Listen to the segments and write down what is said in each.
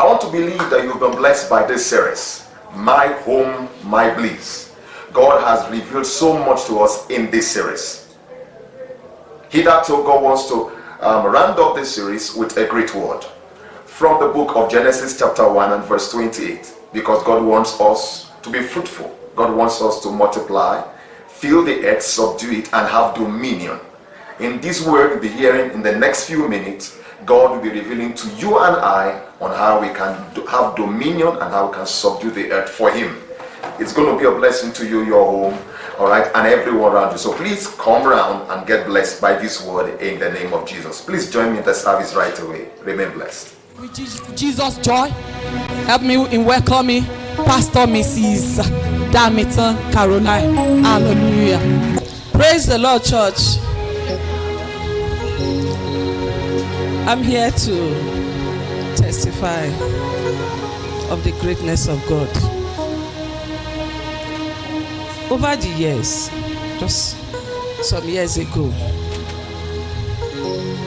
I want to believe that you've been blessed by this series, My Home, My Bliss. God has revealed so much to us in this series. Hitherto, God wants to round up this series with a great word from the book of Genesis chapter 1 and verse 28, because God wants us to be fruitful. God wants us to multiply, fill the earth, subdue it, and have dominion. In this word we'll be hearing in the next few minutes, God will be revealing to you and I on how we can have dominion and how we can subdue the earth for Him. It's going to be a blessing to you, your home, all right, and everyone around you. So please come around and get blessed by this word in the name of Jesus. Please join me in the service right away. Remain blessed. With Jesus' joy, help me in welcoming Pastor Mrs. Damita Caroline. Hallelujah. Praise the Lord, church. I'm here to testify of the greatness of God. Over the years, just some years ago,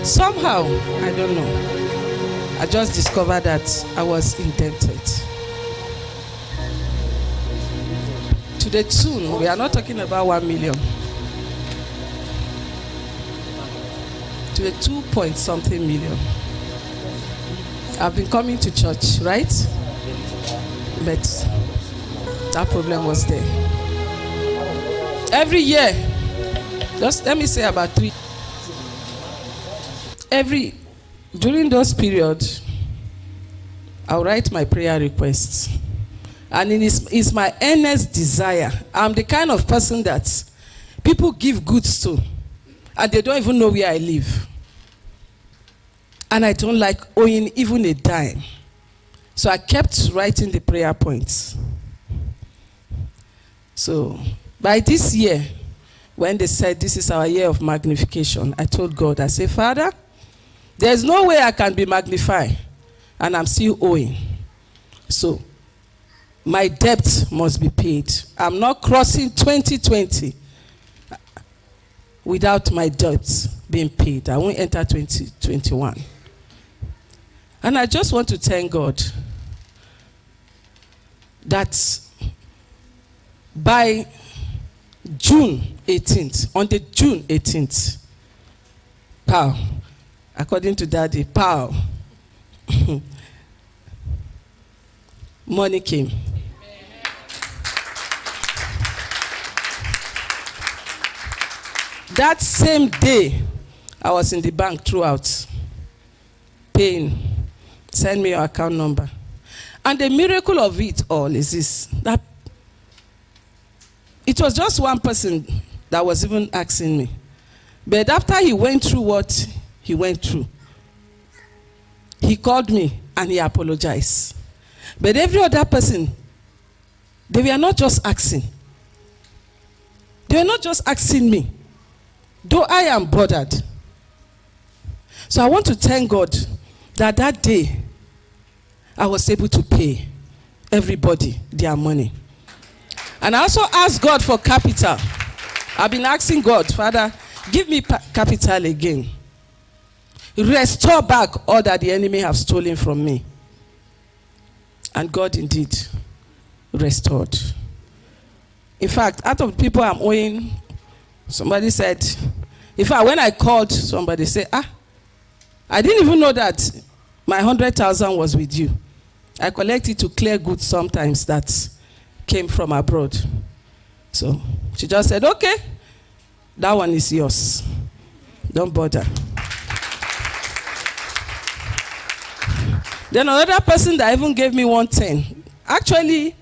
somehow, I don't know, I just discovered that I was indebted. To the tune, we are not talking about 1 million. To the 2-point-something million. I've been coming to church, right? But that problem was there. Every year, just let me say about 3. During those periods, I'll write my prayer requests. And it's my earnest desire. I'm the kind of person that people give goods to, and they don't even know where I live. And I don't like owing even a dime. So I kept writing the prayer points. So by this year, when they said this is our year of magnification, I told God, I said, Father, there's no way I can be magnified, and I'm still owing. So my debt must be paid. I'm not crossing 2020 without my debts being paid. I won't enter 2021. And I just want to thank God that by June 18th, on the June 18th, pow, according to Daddy, pow, money came. That same day, I was in the bank throughout, paying, send me your account number. And the miracle of it all is this, that it was just one person that was even asking me. But after he went through what he went through, he called me and he apologized. But every other person, they were not just asking. They were not just asking me, though I am bothered. So I want to thank God that that day I was able to pay everybody their money. And I also asked God for capital. I've been asking God, Father, give me capital again. Restore back all that the enemy have stolen from me. And God indeed restored. In fact, out of the people I'm owing, somebody said, in fact, when I called, somebody said, I didn't even know that my 100,000 was with you. I collect it to clear goods sometimes that came from abroad. So she just said, okay, that one is yours. Don't bother. Then another person that even gave me 110. Actually,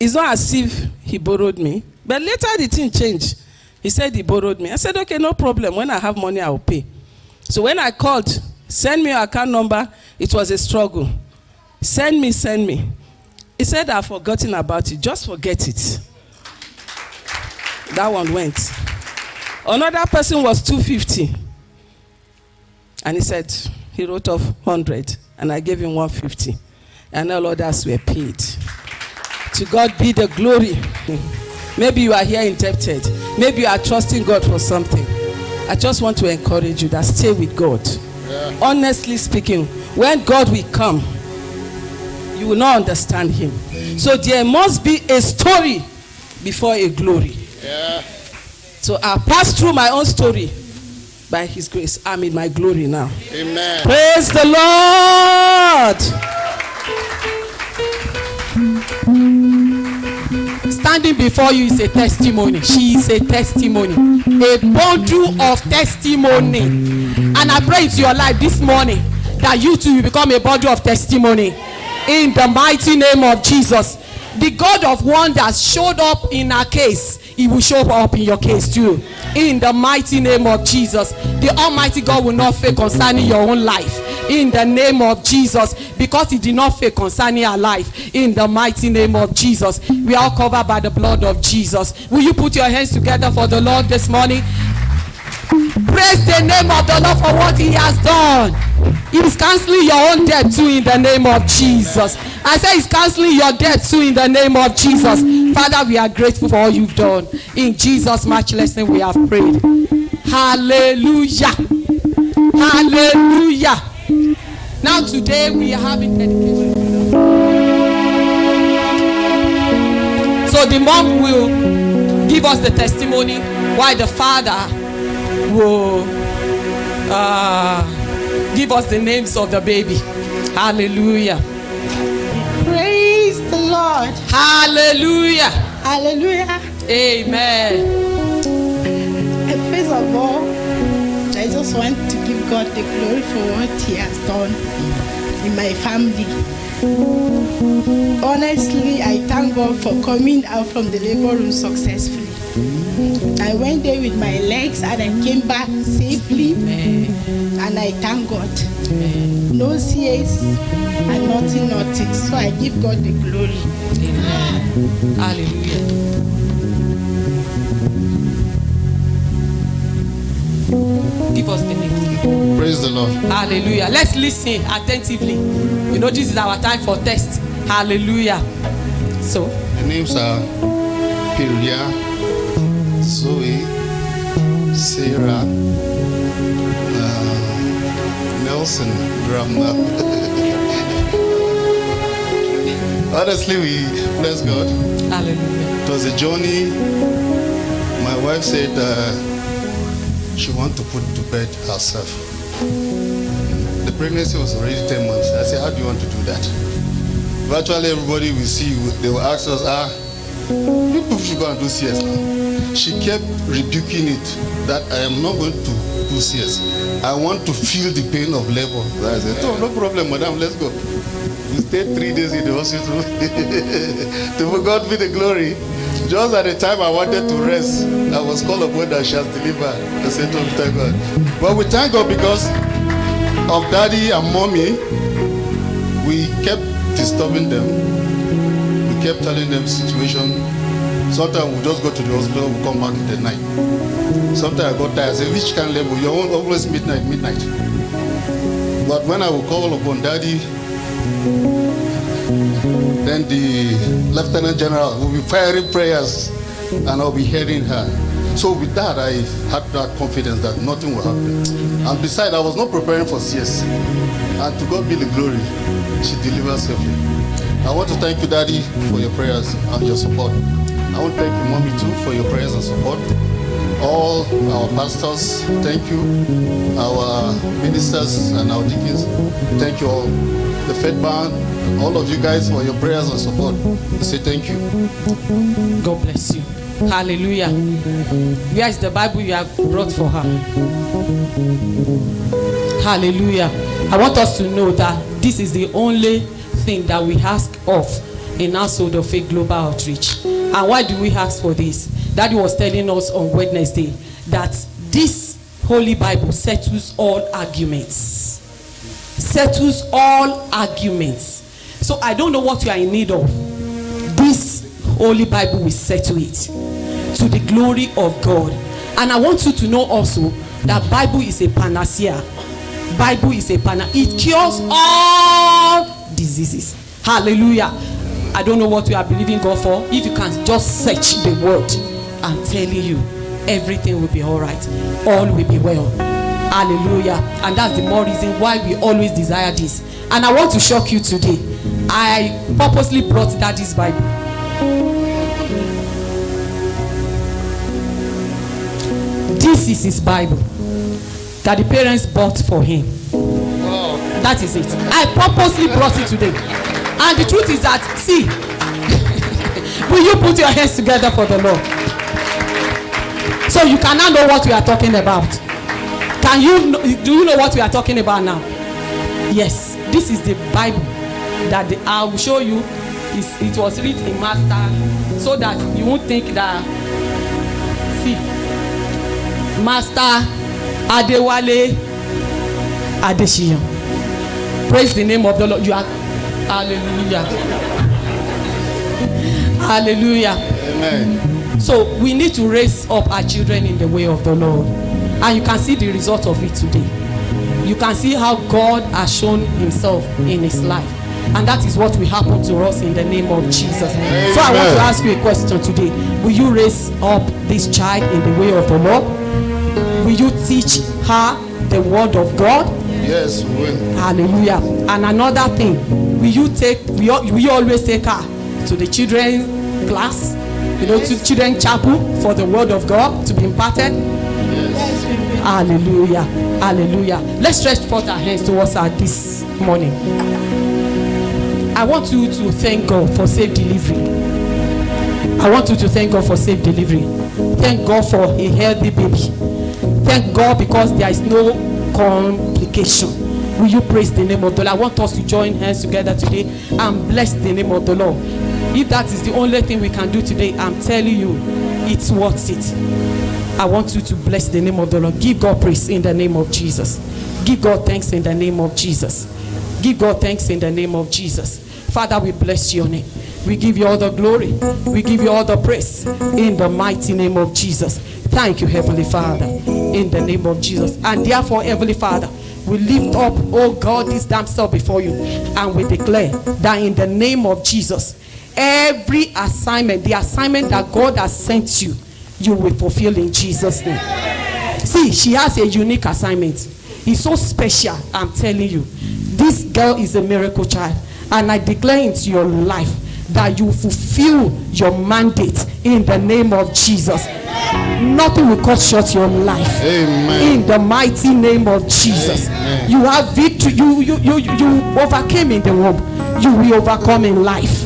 it's not as if he borrowed me. But later the thing changed. He said he borrowed me. I said, okay, no problem. When I have money, I will pay. So when I called, send me your account number, it was a struggle. Send me. He said, I've forgotten about it. Just forget it. That one went. Another person was 250. And he said, he wrote off 100. And I gave him 150. And all others were paid. To God be the glory. Maybe you are here indebted. Maybe you are trusting God for something. I just want to encourage you that stay with God. Yeah. Honestly speaking, when God will come, you will not understand him. So there must be a story before a glory. Yeah. So I passed through my own story. By his grace, I'm in my glory now. Amen. Praise the Lord. Standing before you is a testimony. She is a testimony. A bundle of testimony. And I pray into your life this morning that you too will become a bundle of testimony. In the mighty name of Jesus. The God of wonders showed up in our case. He will show up in your case too. In the mighty name of Jesus. The Almighty God will not fail concerning your own life. In the name of Jesus. Because he did not fail concerning our life. In the mighty name of Jesus. We are all covered by the blood of Jesus. Will you put your hands together for the Lord this morning? Praise the name of the Lord for what he has done. He is cancelling your own debt too in the name of Jesus. I say he's cancelling your debt too in the name of Jesus. Father, we are grateful for all you've done. In Jesus' matchless name we have prayed. Hallelujah. Hallelujah. Now today we are having dedication. So the mom will give us the testimony while the father will give us the names of the baby. Hallelujah. Praise the Lord. Hallelujah. Hallelujah. Amen. And first of all, I just want to give God the glory for what he has done in my family. Honestly, I thank God for coming out from the labor room successfully. I went there with my legs and I came back safely. And I thank God. No CS and nothing. So I give God the glory. Amen. Hallelujah. Give us the name. Praise the Lord. Hallelujah. Let's listen attentively. You know, this is our time for test. Hallelujah. So, The names are Piria, Zoe, Sarah, Nelson, Drama. Honestly, we bless God. hallelujah. It was a journey. My wife said she wanted to put to bed herself. The pregnancy was already 10 months. I said, how do you want to do that? Virtually everybody we see, they will ask us, people should go and do CS now. She kept rebuking it that I am not going to do CS. I want to feel the pain of labor. I said, no problem, madam, let's go. We stayed 3 days in the hospital. To God be the glory. Just at the time I wanted to rest, I was called upon that she has delivered. I said, oh, thank God. But we thank God because of daddy and mommy. We kept disturbing them. We kept telling them situation. Sometimes we just go to the hospital, we come back in the night. Sometimes I got tired. I say, which kind of level? You're always midnight. But when I will call upon daddy, then the Lieutenant General will be firing prayers and I'll be hearing her. So with that, I had that confidence that nothing will happen. And besides, I was not preparing for CS. And to God be the glory, she delivered safely. I want to thank you, Daddy, for your prayers and your support. I want to thank you, Mommy, too, for your prayers and support. All our pastors, thank you. Our ministers and our deacons, thank you all. The Fed Band, all of you guys for your prayers and support. I say thank you. God bless you. Hallelujah. Where is the Bible you have brought for her? Hallelujah. I want us to know that this is the only thing that we ask of in Household of Faith Global Outreach. And why do we ask for this? Daddy was telling us on Wednesday that this Holy Bible settles all arguments. Settles all arguments. So I don't know what you are in need of. This Holy Bible will settle it to the glory of God. And I want you to know also that Bible is a panacea. Bible is a panacea. It cures all diseases. Hallelujah. I don't know what you are believing God for. If you can just search the word, I'm telling you, everything will be all right. All will be well. Hallelujah. And that's the more reason why we always desire this. And I want to shock you today. I purposely brought Daddy's Bible. This is his Bible that the parents bought for him. Wow. That is it. I purposely brought it today. And the truth is that, see, will you put your hands together for the Lord? So you can now know what we are talking about. Do you know what we are talking about now? Yes, this is the Bible that I will show you. It was written in Master, so that you won't think that. See, Master Adewale Adeshiyan. Praise the name of the Lord. You are, hallelujah. Hallelujah. Amen. So we need to raise up our children in the way of the Lord. And you can see the result of it today. You can see how God has shown himself in his life. And that is what will happen to us in the name of Jesus. Amen. So I want to ask you a question today. Will you raise up this child in the way of the Lord? Will you teach her the word of God? Yes, we will. Hallelujah. And another thing, will you always take her to the children's class, to children's chapel for the word of God to be imparted? Yes, we will. Hallelujah. Hallelujah. Let's stretch forth our hands towards her this morning. I want you to thank God for safe delivery. I want you to thank God for safe delivery. Thank God for a healthy baby. Thank God because there is no complication. Will you praise the name of the Lord? I want us to join hands together today and bless the name of the Lord. If that is the only thing we can do today, I'm telling you, it's worth it. I want you to bless the name of the Lord. Give God praise in the name of Jesus. Give God thanks in the name of Jesus. Give God thanks in the name of Jesus. Father, we bless your name. We give you all the glory. We give you all the praise in the mighty name of Jesus. Thank you, Heavenly Father, in the name of Jesus. And therefore, Heavenly Father, we lift up, oh God, this damsel before you, and we declare that in the name of Jesus, every assignment, the assignment that God has sent you, you will fulfill in Jesus' name. See, she has a unique assignment. It's so special, I'm telling you. This girl is a miracle child, and I declare into your life that you fulfill your mandate in the name of Jesus. Nothing will cut short your life. Amen. In the mighty name of Jesus. Amen. You have victory. You overcame in the womb. You will overcome in life.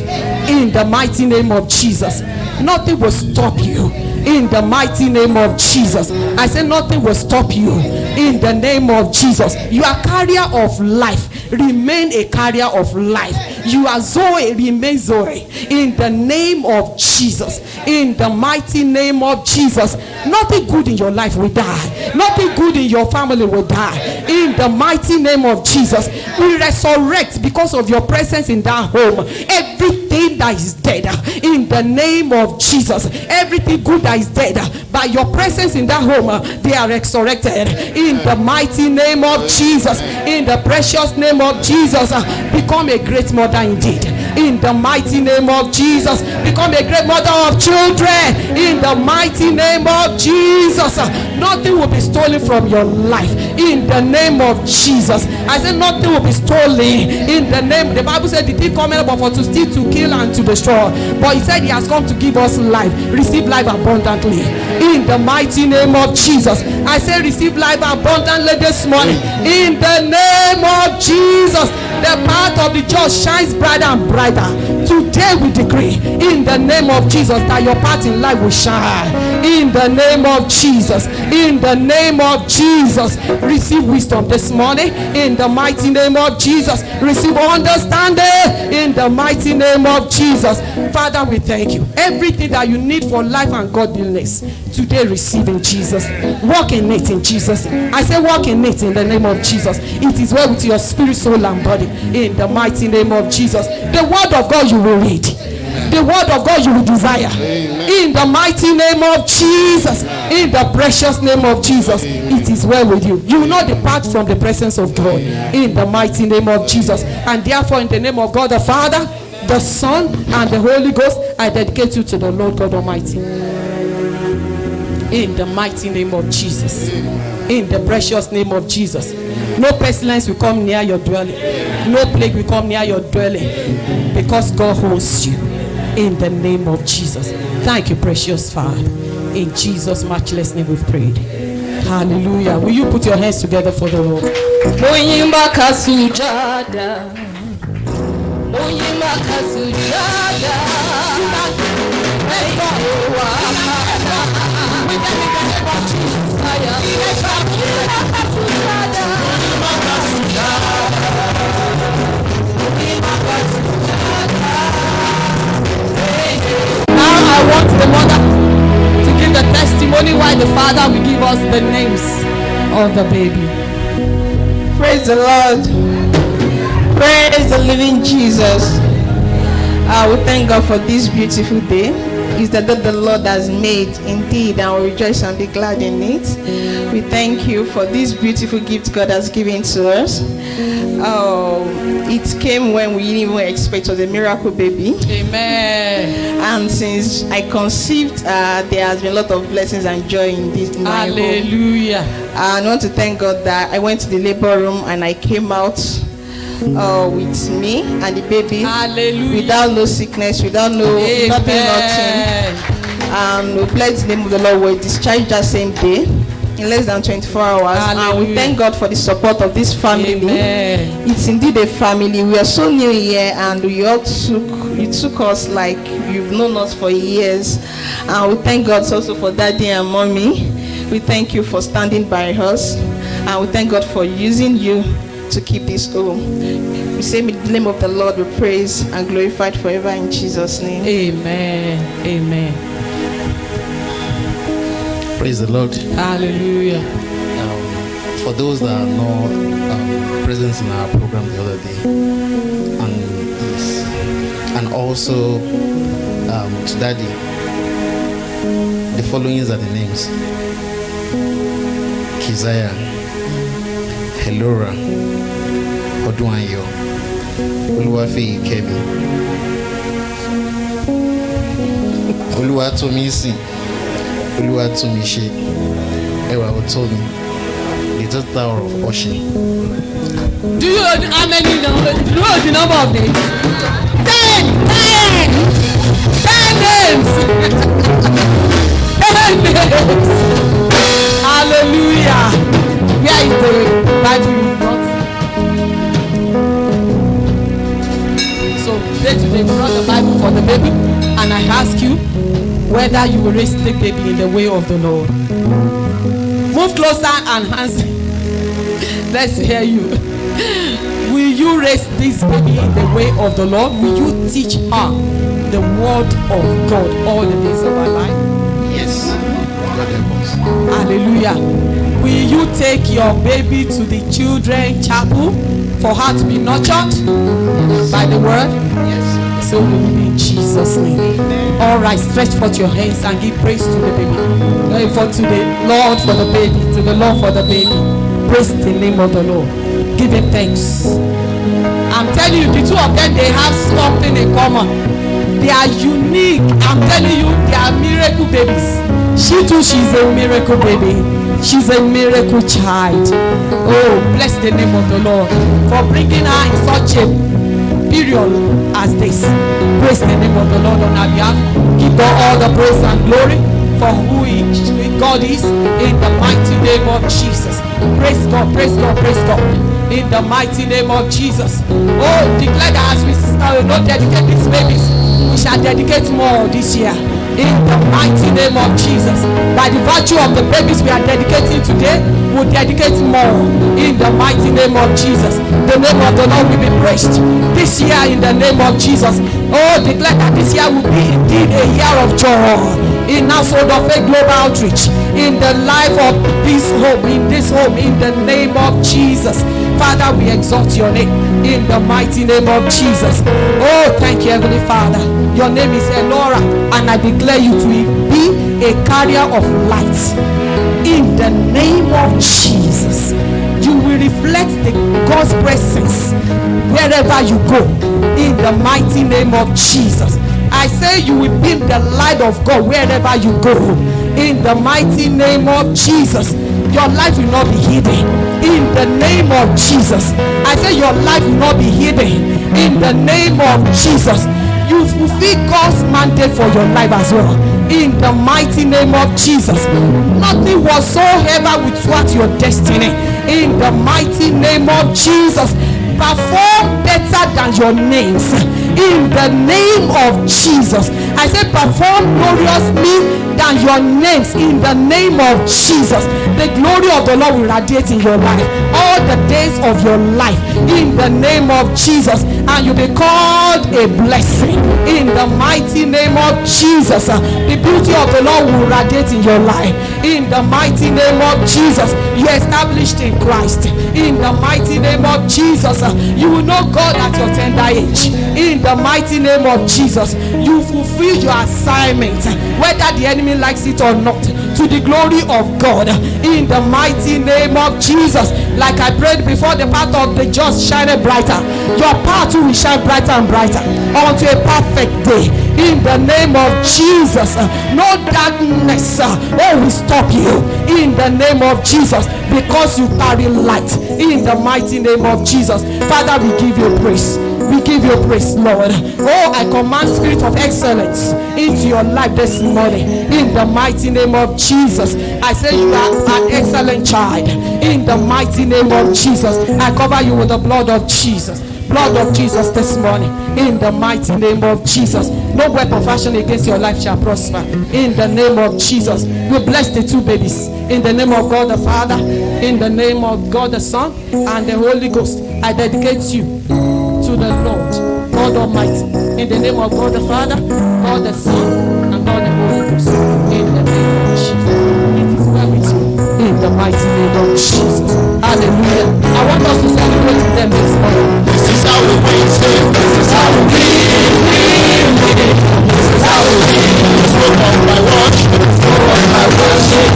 In the mighty name of Jesus. Nothing will stop you. In the mighty name of Jesus. I say nothing will stop you. In the name of Jesus. You are carrier of life. Remain a carrier of life. You are Zoe. Remain Zoe. In the name of Jesus. In the mighty name of Jesus. Nothing good in your life will die. Nothing good in your family will die. In the mighty name of Jesus. We resurrect because of your presence in that home. Everything that is dead. In the name of Jesus. Everything good that is dead. By your presence in that home. They are resurrected. In the mighty name of Jesus. In the precious name of Jesus. Become a great mother indeed. In the mighty name of Jesus. Become a great mother of children. In the mighty name of Jesus. Nothing will be stolen from your life. In the name of Jesus. I said nothing will be stolen. In the name. The Bible said the thief cometh but for to steal, to kill, and to destroy. But he said he has come to give us life. Receive life abundantly. In the mighty name of Jesus. I say receive life abundantly this morning. In the name of Jesus. The path of the just shines brighter and brighter. Today we decree in the name of Jesus that your path in life will shine. In the name of Jesus. In the name of Jesus. Receive wisdom this morning. In the mighty name of Jesus. Receive understanding. In the mighty name of Jesus. Father, we thank you. Everything that you need for life and godliness, today receive in Jesus. Walk in it in Jesus. I say walk in it in the name of Jesus. It is well with your spirit, soul, and body. In the mighty name of Jesus. The word of God you will read. The word of God you will desire. Amen. In the mighty name of Jesus. In the precious name of Jesus. It is well with you. You will not depart from the presence of God. In the mighty name of Jesus. And therefore in the name of God the Father, the Son, and the Holy Ghost, I dedicate you to the Lord God Almighty. In the mighty name of Jesus. In the precious name of Jesus. No pestilence will come near your dwelling. No plague will come near your dwelling. Because God holds you. In the name of Jesus. Thank you, precious Father. In Jesus' matchless name we've prayed. Hallelujah. Will you put your hands together for the Lord? Moyimba kasujada. Moyimba kasujada. Now I want the mother to give the testimony while the father will give us the names of the baby. Praise the Lord. Praise the living Jesus. We thank God for this beautiful day. It's the day the Lord has made, indeed, and we rejoice and be glad in it. We thank you for this beautiful gift God has given to us. It came when we didn't even expect. It was a miracle baby. Amen. And since I conceived, there has been a lot of blessings and joy in this. In my home. Hallelujah. I want to thank God that I went to the labor room and I came out with me and the baby. Hallelujah. Without no sickness, without nothing. And we bless the name of the Lord. We discharged that same day in less than 24 hours. Hallelujah. And we thank God for the support of this family. Amen. It's indeed a family. We are so new here, and you took us like you've known us for years. And we thank God also for Daddy and Mommy. We thank you for standing by us, and we thank God for using you to keep this home. We say, in the name of the Lord, we praise and glorified forever in Jesus' name. Amen. Amen. Praise the Lord. Hallelujah. For those that are not present in our program the other day, and also to Daddy, the following are the names: Keziah, Helora, Oduanyo, Oluwafe Kemi, Oluwatomisi, Oluwatomishe, Ewa Otomi, the daughter of Oshi. Do you know how many numbers? Do you know the number of names? 10 names. 10 names. Hallelujah. Where is the Bible? So today we brought the Bible for the baby, and I ask you whether you will raise the baby in the way of the Lord. Move closer and answer. Let's hear you. Will you raise this baby in the way of the Lord? Will you teach her the word of God all the days of her life? Yes. God help us. Hallelujah. Will you take your baby to the children chapel for her to be nurtured by the word? Yes. So will we in Jesus' name. All right, stretch forth your hands and give praise to the baby. For to the Lord for the baby, to the Lord for the baby. Praise the name of the Lord. Give him thanks. I'm telling you, the two of them, they have something in common. They are unique. I'm telling you, they are miracle babies. She too, she's a miracle baby. She's a miracle child. Oh, bless the name of the Lord for bringing her in such a period as this. Praise the name of the Lord on our behalf. Give God all the praise and glory for who God is in the mighty name of Jesus. Praise God, praise God, praise God. In the mighty name of Jesus. Oh, declare that as we not dedicate these babies, we shall dedicate more this year. In the mighty name of Jesus. By the virtue of the babies we are dedicating today, we'll dedicate more. In the mighty name of Jesus. The name of the Lord will be praised this year in the name of Jesus. Oh, declare that this year will be indeed a year of joy. In Household of Faith Global Outreach, in the life of this home, in the name of Jesus. Father, we exalt your name in the mighty name of Jesus. Oh, thank you, Heavenly Father. Your name is Elora, and I declare you to be a carrier of light. In the name of Jesus, you will reflect the God's presence wherever you go. In the mighty name of Jesus. I say you will be the light of God wherever you go. In the mighty name of Jesus. Your life will not be hidden. In the name of Jesus. I say your life will not be hidden. In the name of Jesus. You fulfill God's mandate for your life as well. In the mighty name of Jesus. Nothing whatsoever will thwart your destiny. In the mighty name of Jesus. Perform better than your names. In the name of Jesus. I say perform gloriously than your names. In the name of Jesus. The glory of the Lord will radiate in your life all the days of your life. In the name of Jesus. And you'll be called a blessing. In the mighty name of Jesus. The beauty of the Lord will radiate in your life. In the mighty name of Jesus. You're established in Christ. In the mighty name of Jesus. You will know God at your tender age. In the mighty name of Jesus. You fulfill your assignment, whether the enemy likes it or not, to the glory of God. In the mighty name of Jesus. Like I prayed before, the path of the just shineth brighter. Your path too will shine brighter and brighter unto a perfect day. In the name of Jesus. No darkness will stop you. In the name of Jesus. Because you carry light. In the mighty name of Jesus. Father, we give you praise. We give you praise, Lord. Oh, I command spirit of excellence into your life this morning. In the mighty name of Jesus. I say you are an excellent child. In the mighty name of Jesus. I cover you with the blood of Jesus. Blood of Jesus this morning. In the mighty name of Jesus. No weapon fashioned against your life shall prosper. In the name of Jesus. We bless the two babies. In the name of God the Father. In the name of God the Son. And the Holy Ghost. I dedicate you to the Lord God Almighty. In the name of God the Father, God the Son, and God the Holy Ghost. In the name of Jesus. It is well with you. In the mighty name of Jesus. Hallelujah. I want us to celebrate with them this morning. This is how we win. This is how we win. This is how we win. So on my watch. So on my worship.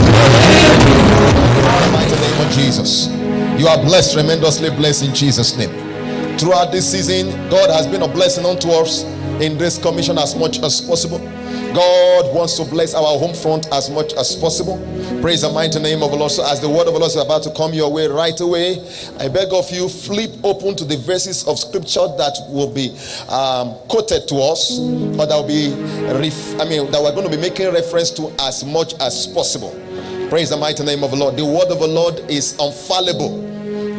In the mighty name of Jesus. You are blessed, tremendously blessed in Jesus' name. Throughout this season, God has been a blessing unto us in this commission as much as possible. God wants to bless our home front as much as possible. Praise the mighty name of the Lord. So as the word of the Lord is about to come your way right away, I beg of you, flip open to the verses of scripture that will be quoted to us, or that will be that we're going to be making reference to as much as possible. Praise the mighty name of the Lord. The word of the Lord is infallible.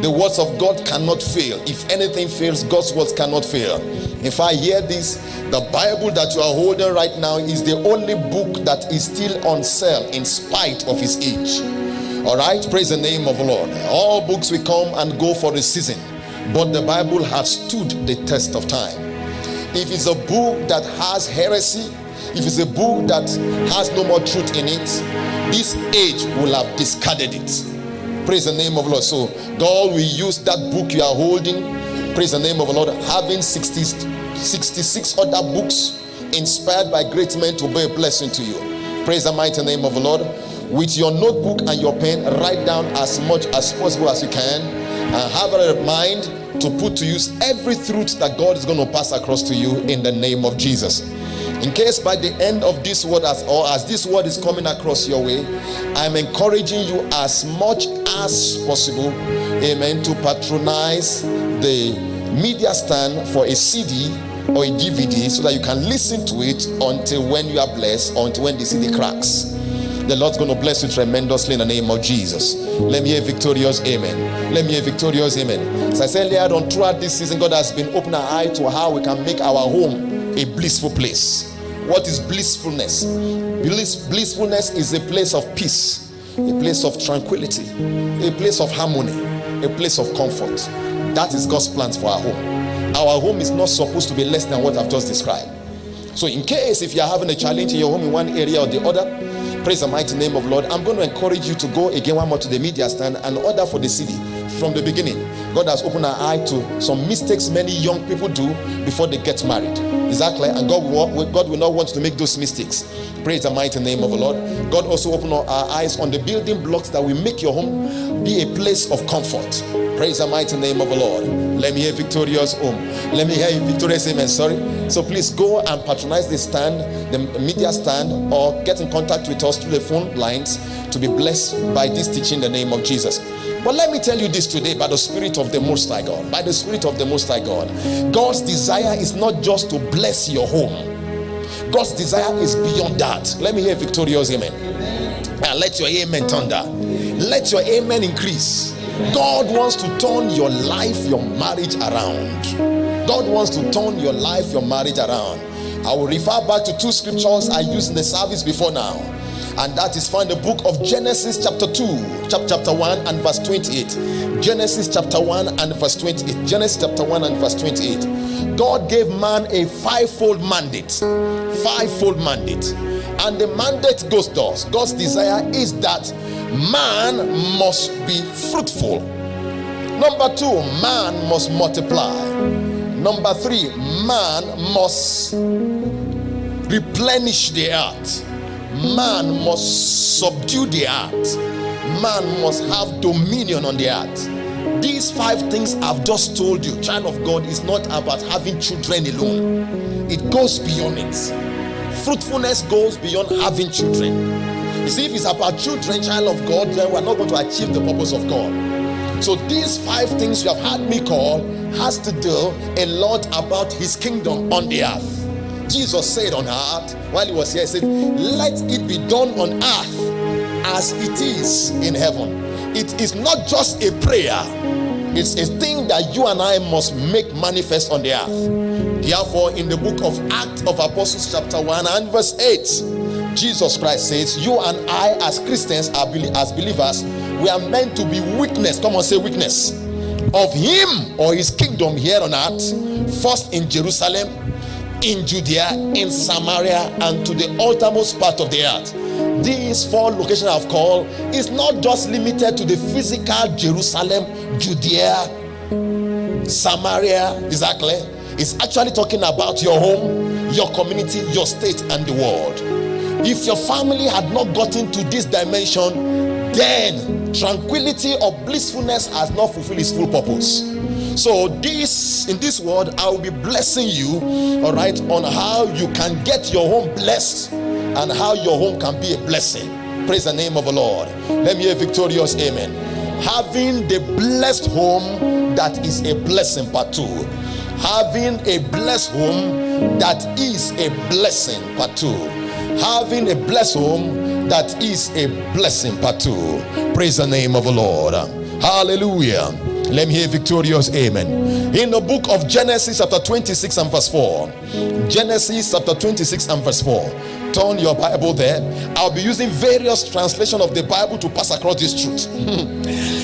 The words of God cannot fail. If anything fails, God's words cannot fail. If I hear this, the Bible that you are holding right now is the only book that is still on sale in spite of its age. All right, praise the name of the Lord. All books will come and go for a season, but the Bible has stood the test of time. If it's a book that has heresy, if it's a book that has no more truth in it, this age will have discarded it. Praise the name of the Lord. So God will use that book you are holding, praise the name of the Lord, having 66 other books inspired by great men to be a blessing to you. Praise the mighty name of the Lord. With your notebook and your pen, write down as much as possible as you can, and have a mind to put to use every truth that God is going to pass across to you in the name of Jesus. In case by the end of this word, as this word is coming across your way, I'm encouraging you as much as possible, amen, to patronize the media stand for a CD or a DVD so that you can listen to it until when you are blessed, until when the CD cracks. The Lord's going to bless you tremendously in the name of Jesus. Let me hear victorious amen. Let me hear victorious amen. As I said earlier on, throughout this season, God has been opening our eye to how we can make our home a blissful place. What is blissfulness? Blissfulness is a place of peace, a place of tranquility, a place of harmony, a place of comfort. That is God's plans for our home. Our home is not supposed to be less than what I've just described. So in case if you're having a challenge in your home in one area or the other, praise the mighty name of the Lord, I'm going to encourage you to go again one more to the media stand and order for the CD from the beginning, God has opened our eye to some mistakes many young people do before they get married. Is that clear? And God will not want to make those mistakes. Praise the mighty name of the Lord. God also opened our eyes on the building blocks that will make your home be a place of comfort. Praise the mighty name of the Lord. Let me hear victorious home. Let me hear a victorious amen. Sorry. So please go and patronize the stand, the media stand, or get in contact with us through the phone lines to be blessed by this teaching in the name of Jesus. But let me tell you this today by the Spirit of the Most High God. By the Spirit of the Most High God. God's desire is not just to bless your home. God's desire is beyond that. Let me hear victorious amen. And let your amen thunder. Let your amen increase. God wants to turn your life, your marriage around. God wants to turn your life, your marriage around. I will refer back to two scriptures I used in the service before now. And that is found in the book of Genesis chapter 2, chapter 1 and verse 28. Genesis chapter 1 and verse 28. Genesis chapter 1 and verse 28. God gave man a fivefold mandate. Fivefold mandate. And the mandate goes thus. God's desire is that man must be fruitful. Number 2, man must multiply. Number 3, man must replenish the earth. Man must subdue the earth. Man must have dominion on the earth. These 5 things I've just told you, child of God, is not about having children alone. It goes beyond it. Fruitfulness goes beyond having children. You see, if it's about children, child of God, then we're not going to achieve the purpose of God. So these 5 things you have heard me call has to do a lot about his kingdom on the earth. Jesus said on earth, while he was here, he said, let it be done on earth as it is in heaven. It is not just a prayer. It's a thing that you and I must make manifest on the earth. Therefore, in the book of Acts of Apostles chapter 1 and verse 8, Jesus Christ says, you and I as Christians, as believers, we are meant to be witness. Come on, say witness of him or his kingdom here on earth. First in Jerusalem, in Judea, in Samaria, and to the uttermost part of the earth. These 4 locations I've called is not just limited to the physical Jerusalem, Judea, Samaria. Is that clear? It's actually talking about your home, your community, your state, and the world. If your family had not gotten to this dimension, then tranquility or blissfulness has not fulfilled its full purpose. So in this word, I will be blessing you, all right, on how you can get your home blessed and how your home can be a blessing. Praise the name of the Lord. Let me hear victorious amen. Having the blessed home that is a blessing, part 2. Having a blessed home that is a blessing, part 2. Having a blessed home that is a blessing, part 2. Praise the name of the Lord. Hallelujah. Let me hear victorious amen. In the book of Genesis chapter 26 and verse 4. Genesis chapter 26 and verse 4. Turn your Bible there. I'll be using various translations of the Bible to pass across this truth.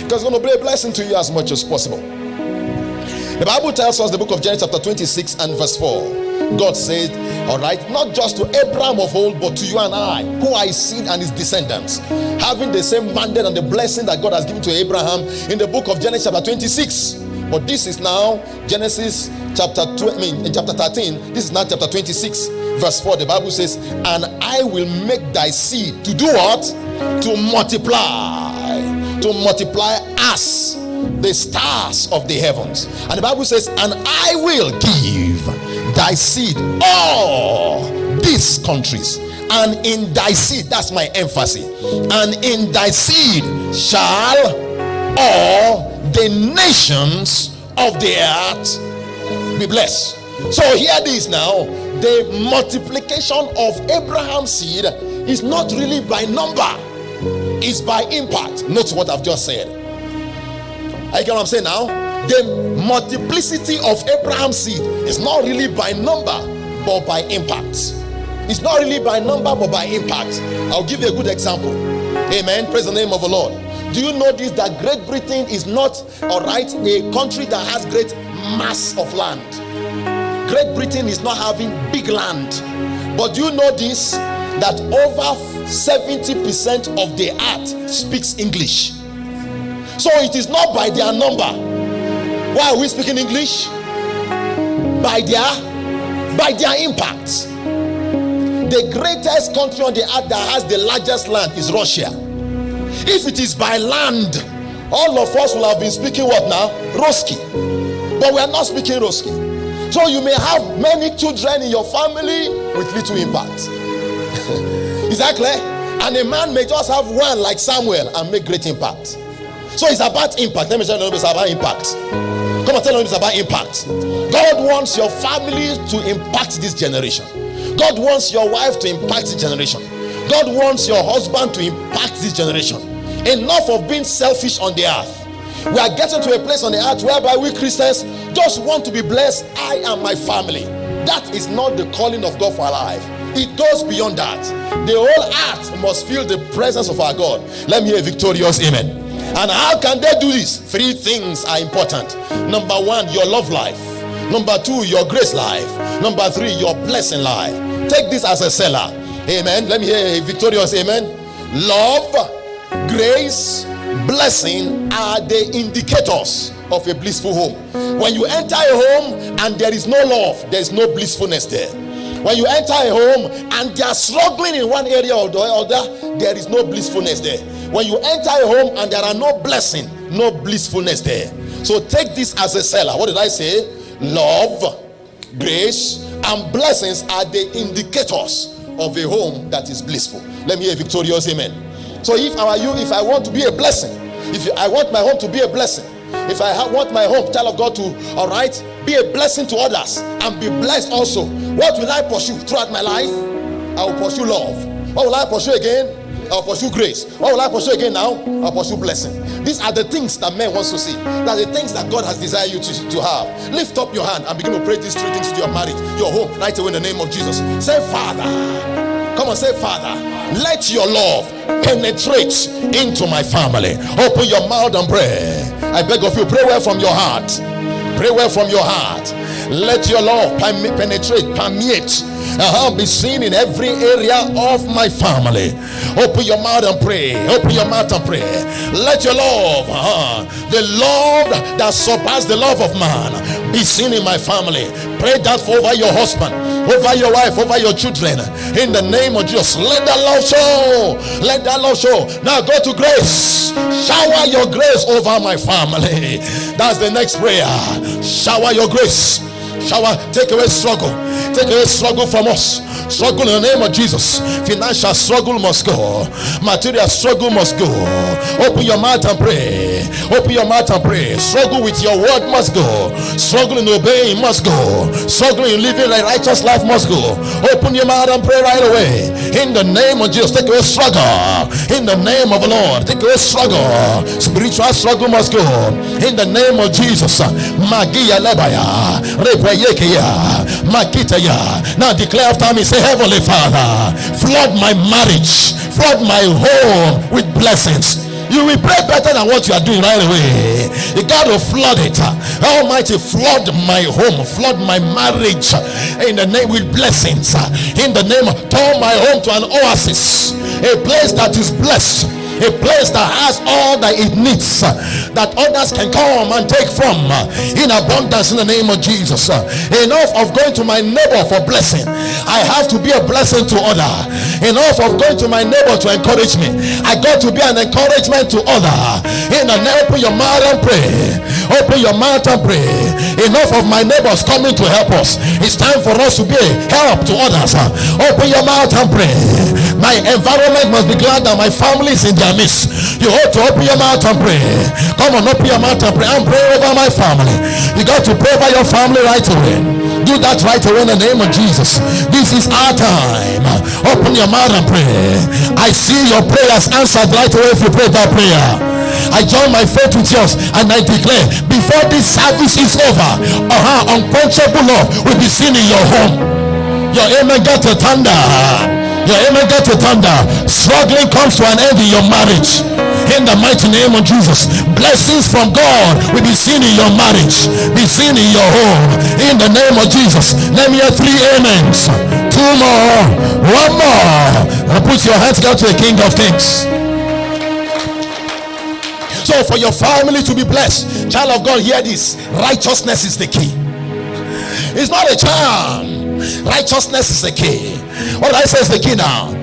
Because it's going to be a blessing to you as much as possible. The Bible tells us, the book of Genesis chapter 26 and verse 4. God said, all right, not just to Abraham of old, but to you and I, who are his seed and his descendants, having the same mandate and the blessing that God has given to Abraham in the book of Genesis chapter 26. But this is now Genesis chapter 13. This is now chapter 26 verse 4. The Bible says, and I will make thy seed to do what? To multiply. To multiply as the stars of the heavens. And the Bible says, and I will give thy seed all these countries, and in thy seed, that's my emphasis, and in thy seed shall all the nations of the earth be blessed. So hear this now. The multiplication of Abraham's seed is not really by number, it's by impact. Note what I've just said. I get what I'm saying now? The multiplicity of Abraham's seed is not really by number, but by impact. It's not really by number, but by impact. I'll give you a good example. Amen. Praise the name of the Lord. Do you know this, that Great Britain is not, all right, a country that has great mass of land? Great Britain is not having big land. But do you know this, that over 70% of the earth speaks English? So it is not by their number. Why are we speaking English? By their impact. The greatest country on the earth that has the largest land is Russia. If it is by land, all of us will have been speaking what now? Ruski. But we are not speaking Ruski. So you may have many children in your family with little impact. Is that clear? And a man may just have one like Samuel and make great impact. So it's about impact. Let me tell you, it's about impact. Come on, tell them it's about impact. God wants your family to impact this generation. God wants your wife to impact this generation. God wants your husband to impact this generation. Enough of being selfish on the earth. We are getting to a place on the earth whereby we Christians just want to be blessed. I and my family. That is not the calling of God for our life. It goes beyond that. The whole earth must feel the presence of our God. Let me hear a victorious amen. And how can they do this? 3 things are important. Number 1, your love life. Number 2, your grace life. Number 3, your blessing life. Take this as a seller. Amen. Let me hear a victorious amen. Love, grace, blessing are the indicators of a blissful home. When you enter a home and there is no love, there is no blissfulness there. When you enter a home and they are struggling in one area or the other, there is no blissfulness there. When you enter a home and there are no blessing, no blissfulness there. So take this as a seller. What did I say? Love, grace, and blessings are the indicators of a home that is blissful. Let me hear a victorious amen. So if I want to be a blessing, if I want my home to be a blessing, if I want my home, child of God, to, all right, be a blessing to others and be blessed also, what will I pursue throughout my life? I will pursue love. What will I pursue again? I'll pursue grace. What will I pursue again now? I'll pursue blessing. These are the things that man wants to see. That are the things that God has desired you to have. Lift up your hand and begin to pray these 3 things to your marriage, your home, right away in the name of Jesus. Say, Father. Come on, say, Father, let your love penetrate into my family. Open your mouth and pray. I beg of you, pray well from your heart. Pray well from your heart. Let your love penetrate, permeate, be seen in every area of my family. Open your mouth and pray. Open your mouth and pray. Let your love, the love that surpasses the love of man, be seen in my family. Pray that for over your husband, over your wife, over your children. In the name of Jesus, let that love show. Let that love show. Now go to grace. Shower your grace over my family. That's the next prayer. Shower your grace. Shower, take away struggle. Take away struggle from us. Struggle in the name of Jesus. Financial struggle must go. Material struggle must go. Open your mouth and pray. Open your mouth and pray. Struggle with your word must go. Struggle in obeying must go. Struggle in living a righteous life must go. Open your mouth and pray right away. In the name of Jesus, take away struggle. In the name of the Lord, take away struggle. Spiritual struggle must go. In the name of Jesus. Magia lebaya. Repeyekeya. Makitaya. Now declare after me. Say, Heavenly Father, flood my marriage, flood my home with blessings. You will pray better than what you are doing right away. You got to flood it. Almighty, flood my home, flood my marriage in the name with blessings. In the name, turn my home to an oasis, a place that is blessed. A place that has all that it needs, that others can come and take from in abundance in the name of Jesus. Enough of going to my neighbor for blessing. I have to be a blessing to other. Enough of going to my neighbor to encourage me. I got to be an encouragement to other. In the name, open your mouth and pray. Open your mouth and pray. Enough of my neighbors coming to help us. It's time for us to be a help to others. Open your mouth and pray. My environment must be glad that my family is in their midst. You ought to open your mouth and pray. Come on, open your mouth and pray. And pray over my family. You got to pray over your family right away. Do that right away in the name of Jesus. This is our time. Open your mouth and pray. I see your prayers answered right away if you pray that prayer. I join my faith with yours and I declare, before this service is over, unquenchable love will be seen in your home. Your amen got to thunder. Your amen got to thunder. Struggling comes to an end in your marriage. In the mighty name of Jesus, blessings from God will be seen in your marriage, be seen in your home. In the name of Jesus, let me hear 3 amens. 2 more, 1 more. And put your hands out to the King of Kings. factor for your family to be blessed. Child of God, hear this. Righteousness is the key. It's not a charm. Righteousness is the key. What did I say is the key now?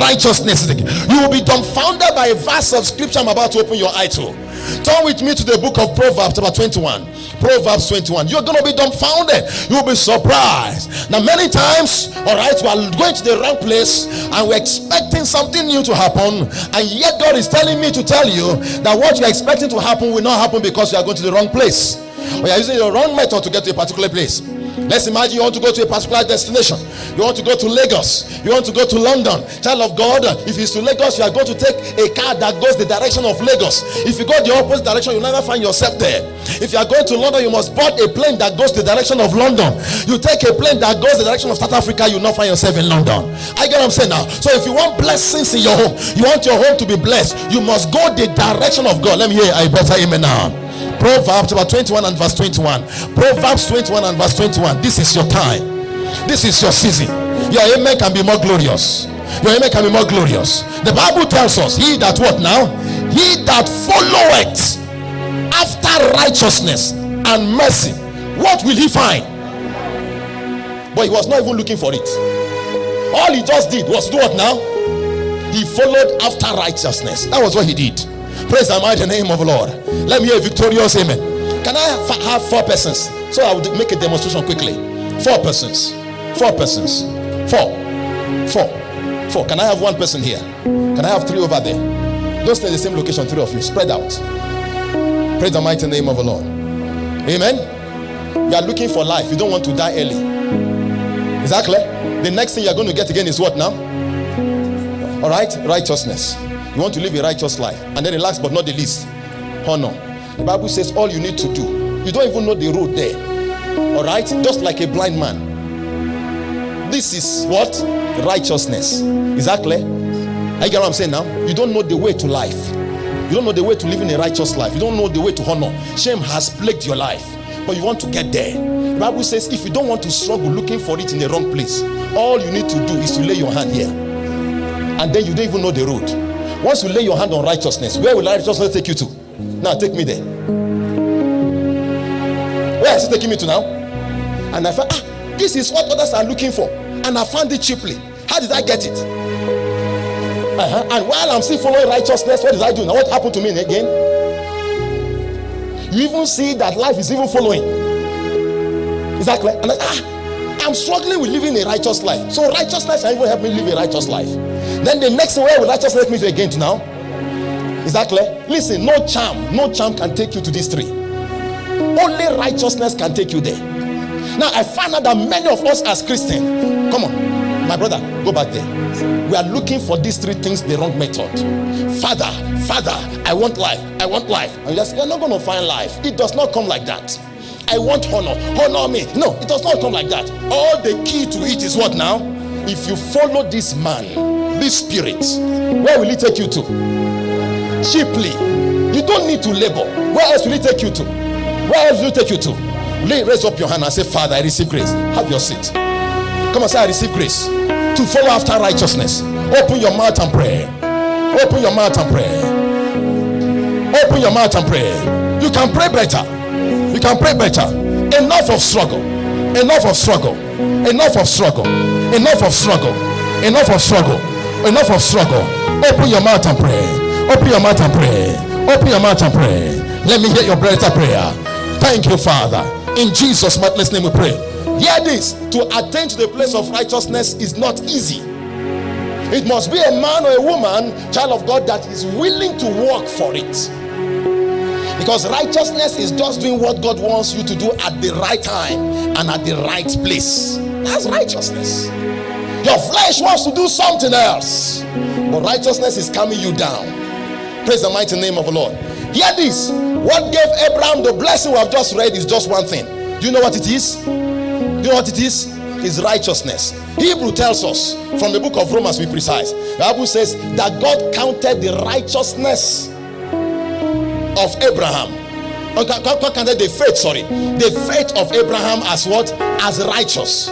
Righteousness is the key. You will be dumbfounded by a verse of scripture I'm about to open your eye to. Turn with me to the book of Proverbs, chapter 21. Proverbs 21. You're going to be dumbfounded. You'll be surprised. Now, many times, all right, we are going to the wrong place and we're expecting something new to happen, and yet God is telling me to tell you that what you're expecting to happen will not happen because you are going to the wrong place, or you're using the wrong method to get to a particular place. Let's imagine you want to go to a particular destination. You want to go to Lagos. You want to go to London. Child of God, if it's to Lagos, you are going to take a car that goes the direction of Lagos. If you go the opposite direction, you'll never find yourself there. If you are going to London, you must board a plane that goes the direction of London. You take a plane that goes the direction of South Africa, you'll not find yourself in London. I get what I'm saying now. So if you want blessings in your home, you want your home to be blessed, you must go the direction of God. Let me hear a better amen now. Proverbs chapter 21 and verse 21. Proverbs 21 and verse 21. This is your time. This is your season. Your amen can be more glorious. Your amen can be more glorious. The Bible tells us, he that what now? He that followeth after righteousness and mercy, what will he find? But he was not even looking for it. All he just did was do what now? He followed after righteousness. That was what he did. Praise the mighty name of the Lord. Let me hear a victorious amen. Can I have 4 persons? So I will make a demonstration quickly. 4 persons. 4 persons. 4. Can I have 1 person here? Can I have 3 over there? Don't stay in the same location, 3 of you. Spread out. Praise the mighty name of the Lord. Amen. You are looking for life. You don't want to die early. Is that clear? The next thing you are going to get again is what now? All right, righteousness. You want to live a righteous life. And then the last but not the least, honor. The Bible says all you need to do, you don't even know the road there. All right, just like a blind man. This is what? Righteousness. Is that clear? I get what I'm saying now? You don't know the way to life. You don't know the way to live in a righteous life. You don't know the way to honor. Shame has plagued your life, but you want to get there. The Bible says if you don't want to struggle looking for it in the wrong place, all you need to do is to lay your hand here, and then you don't even know the road. Once you lay your hand on righteousness, where will righteousness take you to? Now take me there. Where is it taking me to now? And I found, this is what others are looking for, and I found it cheaply. How did I get it? And while I'm still following righteousness, what did I do now? What happened to me again? You even see that life is even following. Is that clear? And I'm struggling with living a righteous life. So righteousness can even help me live a righteous life. Then the next where will righteousness take me to again to now? Is that clear? Listen, no charm can take you to these 3. Only righteousness can take you there. Now I find out that many of us as Christians, come on, my brother, go back there. We are looking for these 3 things the wrong method. Father, I want life. And you're not going to find life. It does not come like that. I want honor me. No, it does not come like that. All the key to it is what now? If you follow this man, this spirit, where will he take you to? Cheaply. You don't need to labor. Where else will he take you to? Where else will he take you to? Raise up your hand and say, Father, I receive grace. Have your seat. Come on, say, I receive grace to follow after righteousness. Open your mouth and pray. Open your mouth and pray. Open your mouth and pray. You can pray better. You can pray better. Enough of struggle. Enough of struggle. Enough of struggle. Enough of struggle. Enough of struggle. Enough of struggle. Open your mouth and pray. Open your mouth and pray. Open your mouth and pray. Let me hear your better prayer. Thank you, Father. In Jesus' mighty name we pray. Hear this. To attain to the place of righteousness is not easy. It must be a man or a woman, child of God, that is willing to work for it. Because righteousness is just doing what God wants you to do at the right time and at the right place. That's righteousness. Your flesh wants to do something else, but righteousness is calming you down. Praise the mighty name of the Lord. Hear this. What gave Abraham the blessing we have just read is just one thing. Do you know what it is? Do you know what it is? It's righteousness. Hebrew tells us, from the book of Romans, to be precise, the Bible says that God counted the righteousness of Abraham. God counted the faith of Abraham as what? As righteous.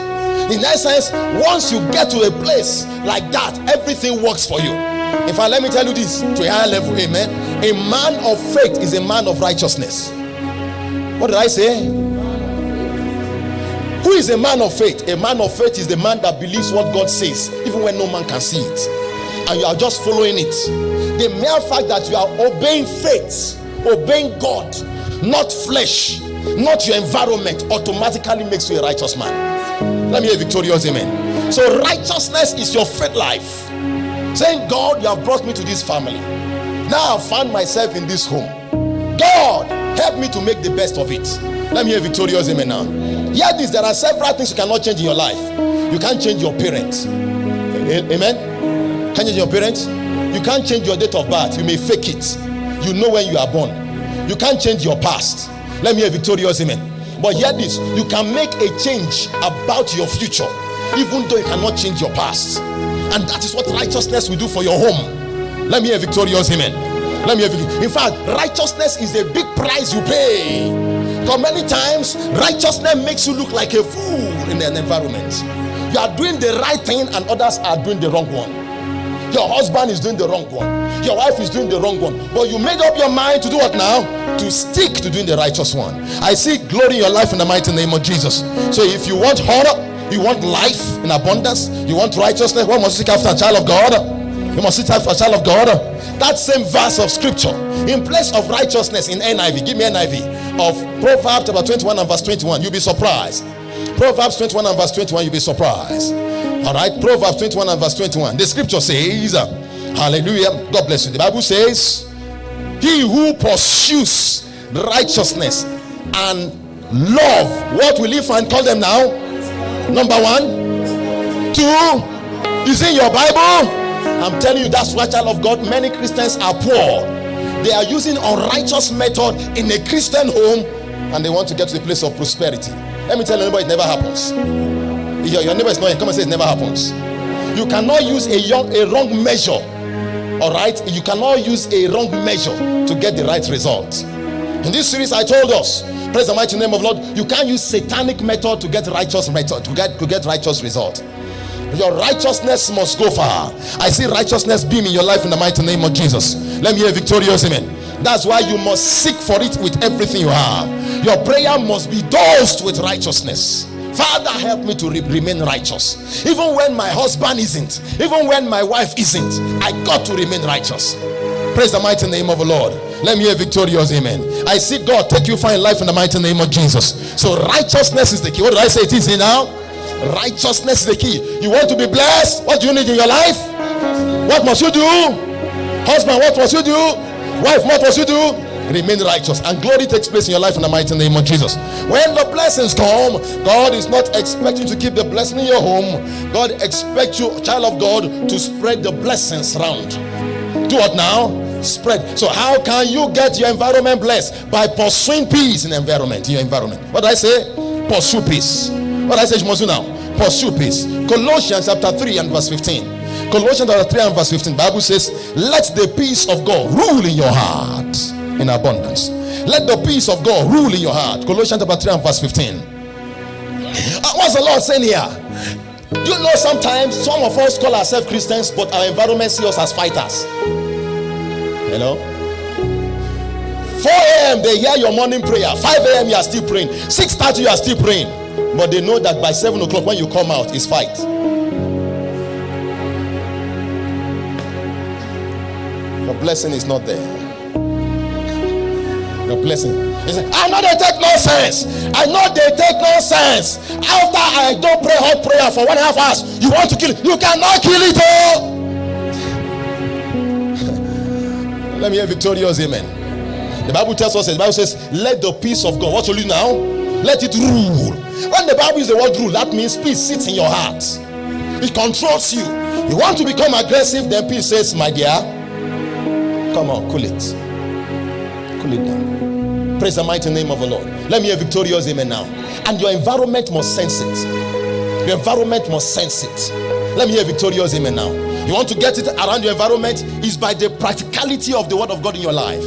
In essence, once you get to a place like that, everything works for you. In fact, let me tell you this to a higher level, amen. A man of faith is a man of righteousness. What did I say? Who is a man of faith? A man of faith is the man that believes what God says, even when no man can see it, and you are just following it. The mere fact that you are obeying faith, obeying God, not flesh, not your environment, automatically makes you a righteous man. Let me hear victorious amen. So righteousness is your faith life, saying, God, you have brought me to this family. Now I find myself in this home. God, help me to make the best of it. Let me hear victorious amen now. Hear this, there are several things you cannot change in your life. You can't change your parents. Amen. Can't change your parents. You can't change your date of birth. You may fake it. You know when you are born. You can't change your past. Let me hear victorious amen. But hear this, you can make a change about your future, even though you cannot change your past. And that is what righteousness will do for your home. Let me hear victorious amen. Let me hear. In fact, righteousness is a big price you pay. Because many times righteousness makes you look like a fool in an environment. You are doing the right thing and others are doing the wrong one. Your husband is doing the wrong one, your wife is doing the wrong one, but you made up your mind to do what now? To stick to doing the righteous one. I see glory in your life in the mighty name of Jesus. So if you want honor, you want life in abundance, you want righteousness, one must seek after a child of God. You must seek after a child of God. That same verse of scripture, in place of righteousness in NIV, give me NIV, of Proverbs chapter 21 and verse 21, you'll be surprised. Proverbs 21 and verse 21, you'll be surprised. Alright, Proverbs 21 and verse 21. The scripture says, hallelujah, God bless you. The Bible says, he who pursues righteousness and love, what will he find? Call them now. Number 1. 2, is in your Bible. I'm telling you, that's why, child of God, many Christians are poor. They are using unrighteous method in a Christian home, and they want to get to the place of prosperity. Let me tell you, it never happens. Your neighbor is not here. Come and say it never happens. You cannot use a wrong measure. All right, you cannot use a wrong measure to get the right result. In this series, I told us, praise the mighty name of Lord, you can't use satanic method to get righteous method to get righteous result. Your righteousness must go far. I see righteousness beam in your life in the mighty name of Jesus. Let me hear victorious amen. That's why you must seek for it with everything you have. Your prayer must be dosed with righteousness. Father, help me to remain righteous. Even when my husband isn't, even when my wife isn't, I got to remain righteous. Praise the mighty name of the Lord. Let me hear victorious amen. I see God take you far in life in the mighty name of Jesus. So righteousness is the key. What did I say it is now? Righteousness is the key. You want to be blessed? What do you need in your life? What must you do? Husband, what must you do? Wife, what must you do? Remain righteous, and glory takes place in your life in the mighty name of Jesus. When the blessings come, God is not expecting you to keep the blessing in your home. God expects you, child of God, to spread the blessings around. Do what now? Spread. So how can you get your environment blessed? By pursuing peace in the environment, in your environment. What do I say? Pursue peace. What do I say you must do now? Pursue peace. Colossians chapter 3 and verse 15. Colossians chapter 3 and verse 15. Bible says, let the peace of God rule in your heart in abundance. Let the peace of God rule in your heart. Colossians chapter 3 and verse 15. What's the Lord saying here? You know, sometimes some of us call ourselves Christians, but our environment sees us as fighters. Hello? 4 a.m. they hear your morning prayer. 5 a.m. you are still praying. 6:30 you are still praying. But they know that by 7 o'clock when you come out, it's fight. Your blessing is not there. Your blessing. I know they take nonsense. I know they take nonsense. After I don't pray hot prayer for 1.5 hours, you want to kill it. You cannot kill it. Oh. Let me hear victorious amen. The Bible tells us, the Bible says, let the peace of God. What will you now? Let it rule. When the Bible uses the word rule, that means peace sits in your heart. It controls you. You want to become aggressive, then peace says, my dear, come on, cool it. Cool it down. Praise the mighty name of the Lord. Let me hear victorious amen now. And your environment must sense it. Your environment must sense it. Let me hear victorious amen now. You want to get it around your environment is by the practicality of the word of God in your life.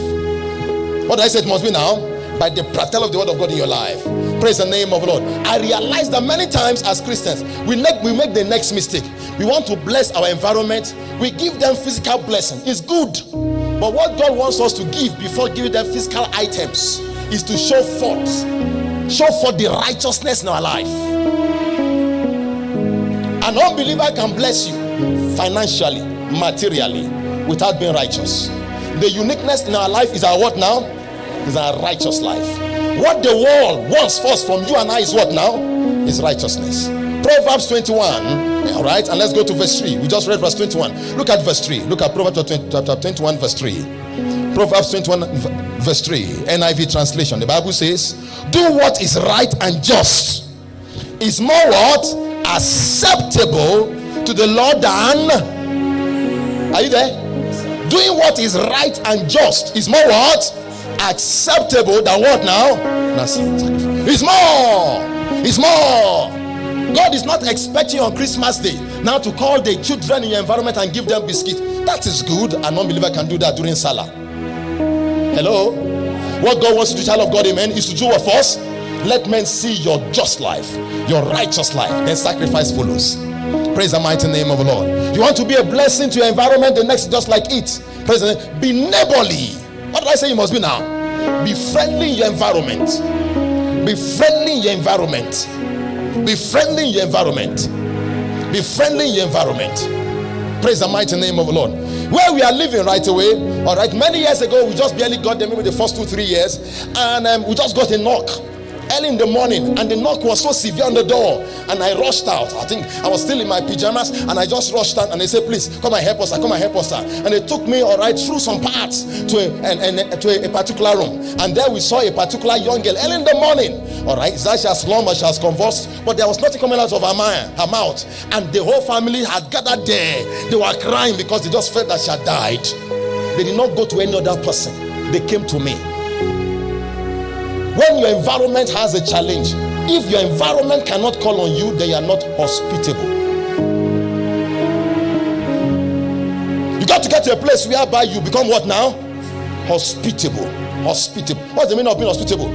What I said must be now. by the practical of the word of God in your life. Praise the name of the Lord. I realize that many times as Christians, we make the next mistake. We want to bless our environment. We give them physical blessing. It's good. But what God wants us to give before giving them physical items is to show forth the righteousness in our life. An unbeliever can bless you financially, materially, without being righteous. The uniqueness in our life is our what now? Is our righteous life. What the world wants first from you and I is what now? Is righteousness. Proverbs 21. All right, and let's go to verse 3. We just read verse 21. Look at verse 3. Look at Proverbs 21 verse 3. Proverbs 21 verse 3. NIV translation. The Bible says, do what is right and just is more what? Acceptable to the Lord than. Are you there? Doing what is right and just is more what? Acceptable than what now? It's more. It's more. God is not expecting you on Christmas Day now to call the children in your environment and give them biscuit. That is good. A non-believer can do that during Salah. Hello? What God wants to do, child of God, amen, is to do what first? Let men see your just life, your righteous life. Then sacrifice follows. Praise the mighty name of the Lord. You want to be a blessing to your environment, the next just like it. Praise the name. Be neighborly. What did I say you must be now? Be friendly in your environment. Be friendly in your environment. Be friendly in your environment. Be friendly in your environment. Praise the mighty name of the Lord. Where we are living right away, all right, many years ago, we just barely got them, maybe the first 2-3 years, and we just got a knock early in the morning, and the knock was so severe on the door, and I rushed out. I think I was still in my pajamas, and I just rushed out, and they said, please come and help us, sir. Come and help us, sir. And they took me, all right, through some parts to a particular room, and there we saw a particular young girl early in the morning. All right, it's like she has slumbered, she has convulsed, but there was nothing coming out of her mouth, and the whole family had gathered there. They were crying because they just felt that she had died. They did not go to any other person. They came to me. When your environment has a challenge, if your environment cannot call on you, then you are not hospitable. You got to get to a place whereby you become what now? Hospitable. Hospitable. What's the meaning of being hospitable?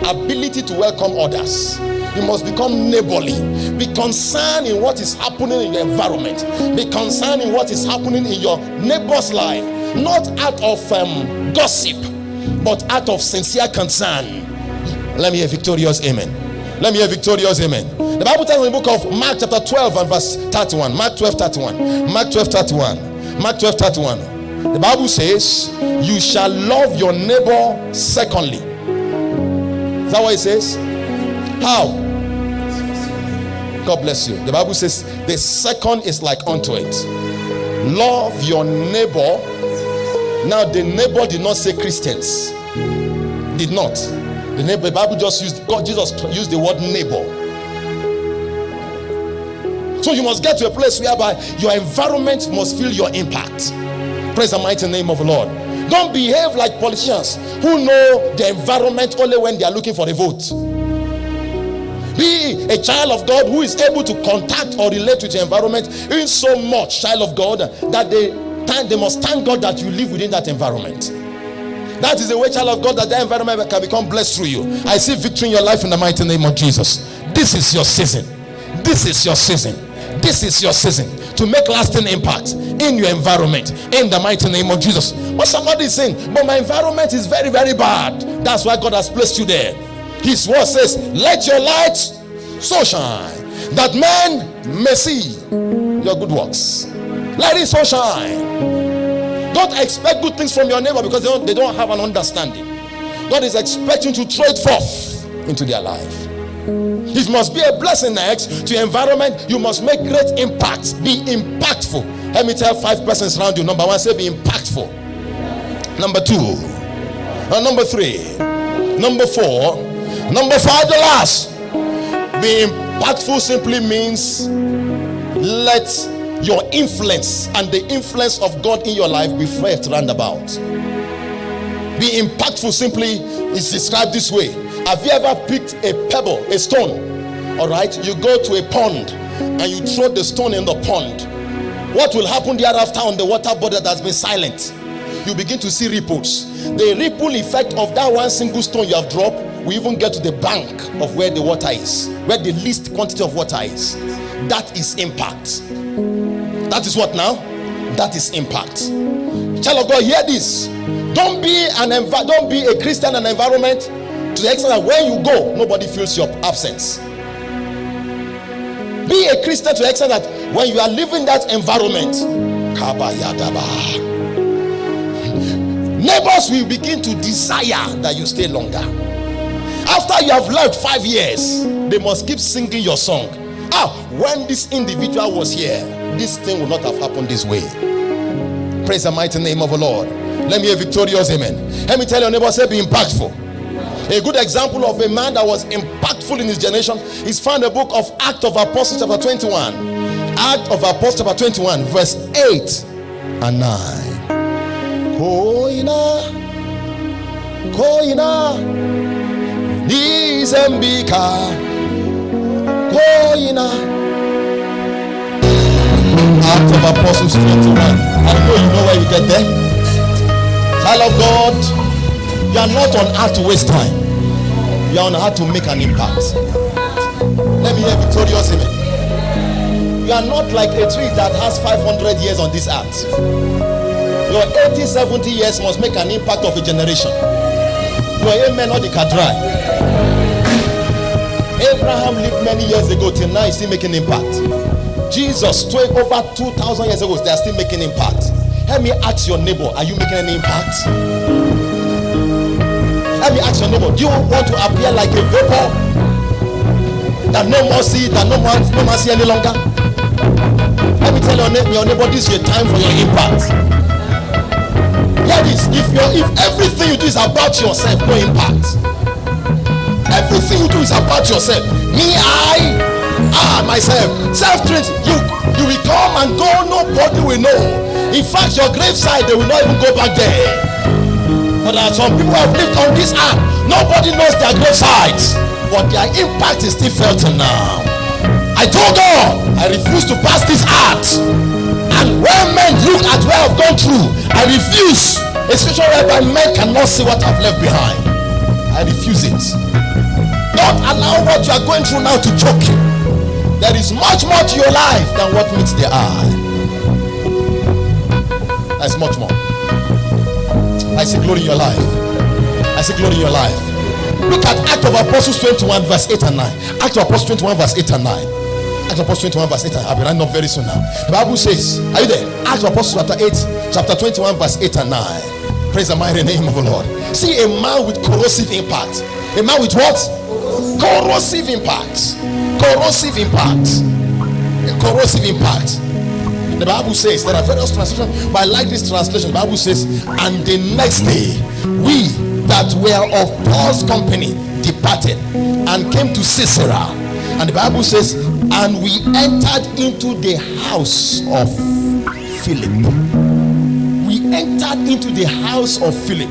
Ability to welcome others. You must become neighborly. Be concerned in what is happening in your environment. Be concerned in what is happening in your neighbor's life. Not out of gossip, but out of sincere concern. Let me hear victorious amen. Let me hear victorious amen. The Bible tells in the book of Mark chapter 12 and verse 31. Mark 12:31. Mark 12:31. Mark 12:31. The Bible says, you shall love your neighbor secondly. Is that what it says? How? God bless you. The Bible says the second is like unto it. Love your neighbor. Now the neighbor did not say Christians. Did not. The Bible just used, Jesus used the word neighbor. So you must get to a place whereby your environment must feel your impact. Praise the mighty name of the Lord. Don't behave like politicians who know the environment only when they are looking for a vote. Be a child of God who is able to contact or relate with your environment in so much, child of God, that they must thank God that you live within that environment. That is the way, child of God, that the environment can become blessed through you. I see victory in your life in the mighty name of Jesus. This is your season. This is your season. This is your season to make lasting impact in your environment in the mighty name of Jesus. What somebody is saying, but my environment is very, very bad. That's why God has placed you there. His word says, let your light so shine that men may see your good works. Let it so shine. Don't expect good things from your neighbor because they don't have an understanding. God is expecting to throw it forth into their life. It must be a blessing next to your environment. You must make great impact. Be impactful. Let me tell 5 persons around you. Number 1, say be impactful. Number 2. Number 3. Number 4. Number 5, the last. Be impactful simply means let your influence and the influence of God in your life be felt roundabout. Be impactful simply is described this way. Have you ever picked a pebble, a stone? All right, you go to a pond and you throw the stone in the pond. What will happen thereafter on the water body that has been silent? You begin to see ripples. The ripple effect of that one single stone you have dropped will even get to the bank of where the water is, where the least quantity of water is. That is impact. That is what now? That is impact. Child of God, hear this. Don't be a Christian in an environment to the extent that when you go, nobody feels your absence. Be a Christian to the extent that when you are living that environment, neighbors will begin to desire that you stay longer. After you have left 5 years, they must keep singing your song. When this individual was here, this thing would not have happened this way. Praise the mighty name of the Lord. Let me hear victorious amen. Let me tell your neighbor, say be impactful. A good example of a man that was impactful in his generation is found in the book of Acts of Apostles chapter 21. Acts of Apostles chapter 21 verse 8 and 9. Koina Nizembika Koina. Acts of Apostles 21. I know you know where you get there. Child of God, you are not on earth to waste time. You are on earth to make an impact. Let me hear victorious amen. You are not like a tree that has 500 years on this earth. Your 80, 70 years must make an impact of a generation. Your amen not the dry. Abraham lived many years ago till now he's still making impact. Jesus over 2,000 years ago, they are still making impact. Let me ask your neighbor, are you making any impact? Let me ask your neighbor, do you want to appear like a vapor that no more see, that no more see any longer? Let me tell your neighbor, this is your time for your impact. Hear this, if everything you do is about yourself, no impact. Everything you do is about yourself. Me, myself, self-trained. You will come and go, nobody will know. In fact, your graveside, they will not even go back there. But there are some people who have lived on this earth, nobody knows their gravesides, but their impact is still felt now. I told God, I refuse to pass this earth. And when men look at where I've gone through, I refuse. Especially whereby men cannot see what I've left behind. I refuse it. Don't allow what you are going through now to choke you. There is much more to your life than what meets the eye. There's much more. I see glory in your life. I see glory in your life. Look at Acts of Apostles 21 verse 8 and 9. Acts of Apostles 21 verse 8 and 9. Acts of Apostles 21 verse 8 and 9. I'll be running up very soon now. The Bible says, are you there? Acts of Apostles chapter 21 verse 8 and 9. Praise the mighty name of the Lord. See a man with corrosive impact. A man with what? Corrosive impact. Corrosive impact. A corrosive impact. The Bible says there are various translations, but I like this translation. The Bible says, and the next day we that were of Paul's company departed and came to Caesarea. And the Bible says, and we entered into the house of Philip. We entered into the house of Philip.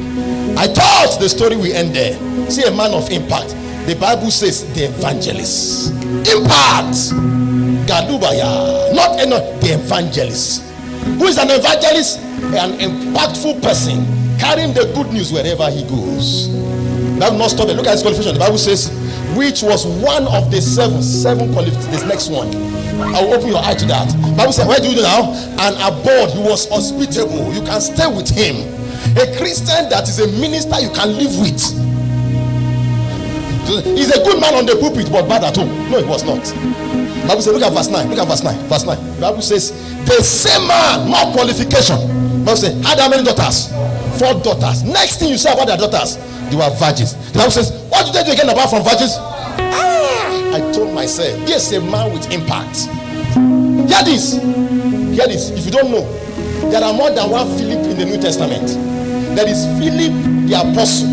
I thought the story will end there. See a man of impact. The Bible says the evangelist. Impact. Gadubaya. Not the evangelist. Who is an evangelist? An impactful person carrying the good news wherever he goes. That will not stop it. Look at his qualification. The Bible says, which was one of the seven qualifications. This next one, I will open your eye to that. The Bible says, where do you do now? And aboard, he was hospitable. You can stay with him. A Christian that is a minister you can live with. He's a good man on the pulpit, but bad at home. No, he was not. The Bible says, look at verse 9. Look at verse 9. Verse 9. The Bible says, the same man, more qualification. The Bible says, had how many daughters? 4 daughters. Next thing you say about their daughters, they were virgins. The Bible says, what did they do again about from virgins? I told myself, yes, a man with impact. Hear this. Hear this. If you don't know, there are more than one Philip in the New Testament. There is Philip the apostle,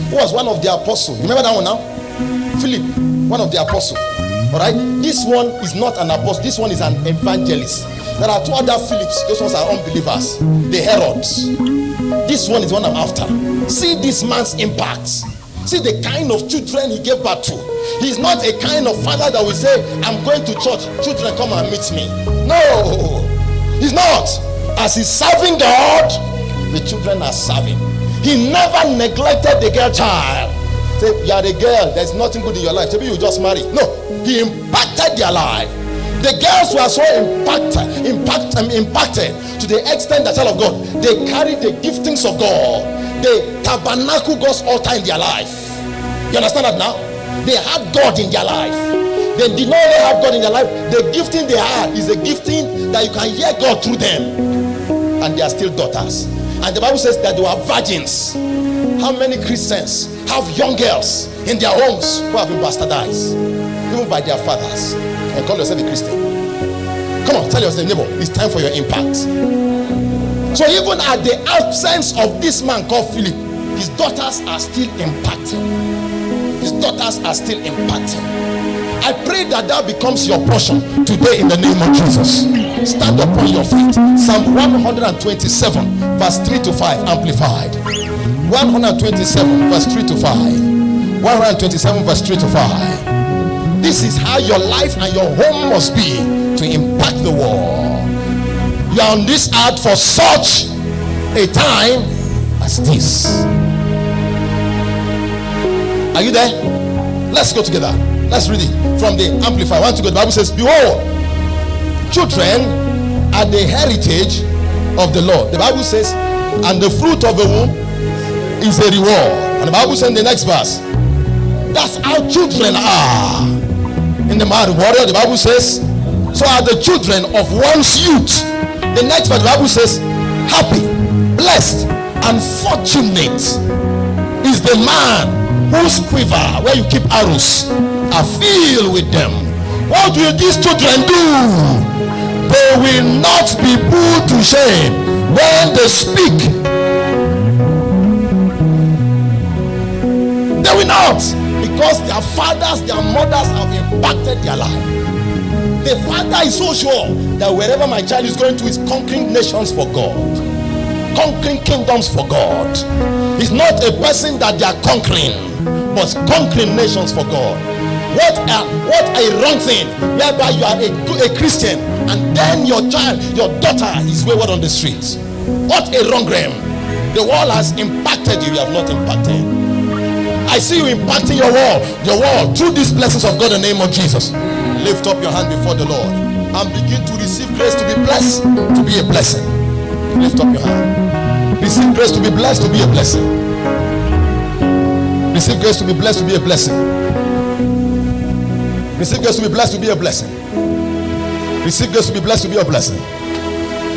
who was one of the apostles. You remember that one now? Philip, one of the apostles. Alright, this one is not an apostle, this one is an evangelist. There are 2 other Philips, those ones are unbelievers, the Herods. This one is one I'm after. See this man's impact. See the kind of children he gave birth to. He's not a kind of father that will say, I'm going to church, children come and meet me. No, he's not. As he's serving God, the children are serving. He never neglected the girl child. Say, you are the girl, there's nothing good in your life. Maybe you just marry. No, he impacted their life. The girls were so impacted to the extent that, child of God, they carried the giftings of God. They tabernacle God's altar in their life. You understand that now? They had God in their life. They did not only have God in their life. The gifting they had is a gifting that you can hear God through them. And they are still daughters. And the Bible says that they were virgins. How many Christians have young girls in their homes who have been bastardized, even by their fathers, and call yourself a Christian? Come on, tell yourself, neighbor, it's time for your impact. So even at the absence of this man called Philip, his daughters are still impacting. His daughters are still impacting. I pray that that becomes your portion today in the name of Jesus. Stand up on your feet. Psalm 127 verse 3 to 5 amplified. 127 verse 3 to 5. 127 verse 3 to 5. This is how your life and your home must be to impact the world. You are on this earth for such a time as this. Are you there? Let's go together. Let's read it from the Amplified. 1 to go. The Bible says, behold, children are the heritage of the Lord. The Bible says, and the fruit of the womb is a reward. And the Bible says in the next verse, that's how children are. In the marriage warrior, the Bible says, so are the children of one's youth. The next verse, the Bible says, happy, blessed, and fortunate is the man whose quiver, where you keep arrows, are filled with them. What will these children do? They will not be put to shame when they speak. They will not, because their fathers, their mothers have impacted their life. The father is so sure that wherever my child is going to is conquering nations for God, conquering kingdoms for God. He's not a person that they are conquering, but conquering nations for God. What a wrong thing, whereby you are a Christian and then your child, your daughter is wayward on the streets. What a wrong realm. The world has impacted you, you have not impacted. I see you impacting your world through these blessings of God in the name of Jesus. Lift up your hand before the Lord and begin to receive grace to be blessed, to be a blessing. Lift up your hand. Receive grace to be blessed, to be a blessing. Receive grace to be blessed, to be a blessing. Receive grace to be blessed, to be a blessing. Receive grace to be blessed, to be a blessing.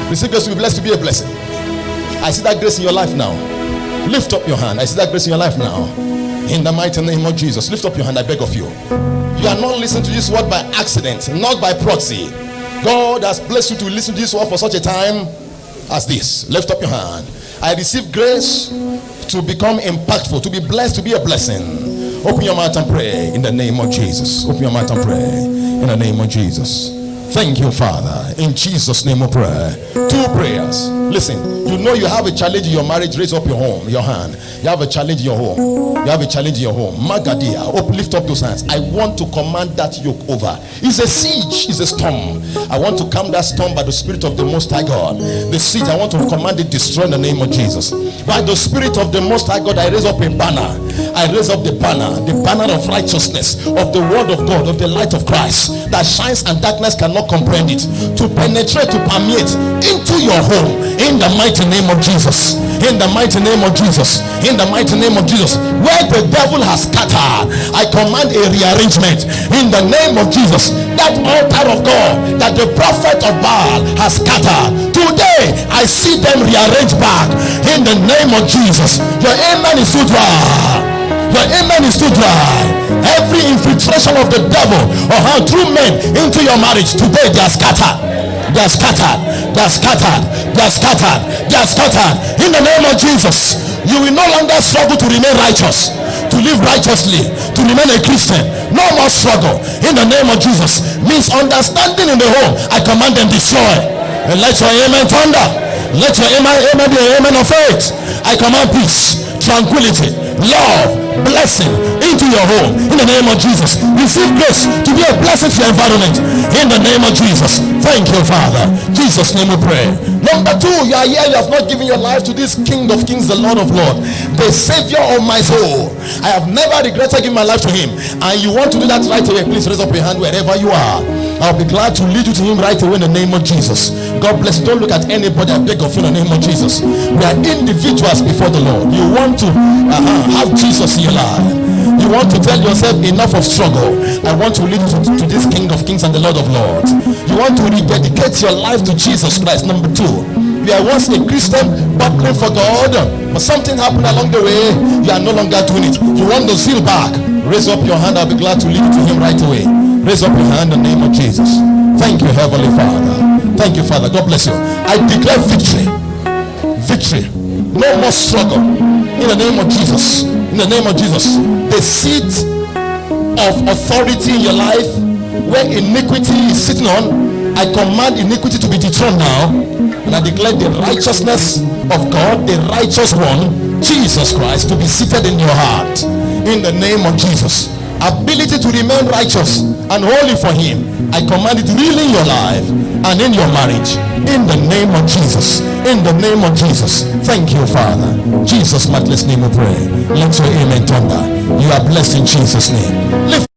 Receive grace to be blessed, to be a blessing. I see that grace in your life now. Lift up your hand. I see that grace in your life now. In the mighty name of Jesus. Lift up your hand, I beg of you. You are not listening to this word by accident, not by proxy. God has blessed you to listen to this word for such a time as this. Lift up your hand. I receive grace to become impactful, to be blessed, to be a blessing. Open your mouth and pray in the name of Jesus. Open your mouth and pray in the name of Jesus. Thank you, Father. In Jesus' name we pray. 2 prayers. Listen, you know you have a challenge in your marriage. Raise up your home, your hand. You have a challenge in your home. You have a challenge in your home. Magadia, lift up those hands. I want to command that yoke over. It's a siege, it's a storm. I want to calm that storm by the Spirit of the Most High God. The siege, I want to command it destroy in the name of Jesus. By the Spirit of the Most High God, I raise up a banner. I raise up the banner of righteousness, of the word of God, of the light of Christ that shines and darkness cannot comprehend it, to penetrate, to permeate into your home in the mighty name of Jesus. In the mighty name of Jesus. In the mighty name of Jesus. Where the devil has scattered, I command a rearrangement in the name of Jesus. That altar of God that the prophet of Baal has scattered, today I see them rearranged back in the name of Jesus. Your amen is too dry. Your amen is too dry. Every infiltration of the devil or how through men into your marriage, today they are scattered. They are scattered. They are scattered. They are scattered. They are scattered. In the name of Jesus, you will no longer struggle to remain righteous, to live righteously, to remain a Christian. No more struggle. In the name of Jesus. Misunderstanding in the home, I command them destroy. And let your amen thunder. Let your amen be an amen of faith. I command peace, tranquility, love, blessing into your home in the name of Jesus. Receive grace to be a blessing to your environment in the name of Jesus. Thank you, Father. Jesus' name we pray. Number 2, you are here, you have not given your life to this King of Kings, the Lord of Lords, the Savior of my soul. I have never regretted giving my life to him, and you want to do that right away. Please raise up your hand wherever you are. I'll be glad to lead you to him right away in the name of Jesus. God bless you. Don't look at anybody. I beg of you in the name of Jesus. We are individuals before the Lord. You want to have Jesus in your life. You want to tell yourself, enough of struggle. I want to lead you to this King of Kings and the Lord of Lords. You want to rededicate your life to Jesus Christ. Number 2, you are once a Christian battling for God, but something happened along the way. You are no longer doing it. You want to seal back. Raise up your hand. I'll be glad to lead you to him right away. Raise up your hand in the name of Jesus. Thank you, Heavenly Father. Thank you, Father. God bless you. I declare victory. Victory. No more struggle. In the name of Jesus. In the name of Jesus. The seat of authority in your life, where iniquity is sitting on, I command iniquity to be dethroned now. And I declare the righteousness of God, the righteous one, Jesus Christ, to be seated in your heart. In the name of Jesus. Ability to remain righteous and holy for him, I command it really in your life and in your marriage. In the name of Jesus. In the name of Jesus. Thank you, Father. Jesus' matchless name we pray. Let your amen thunder. You are blessed in Jesus' name. Lift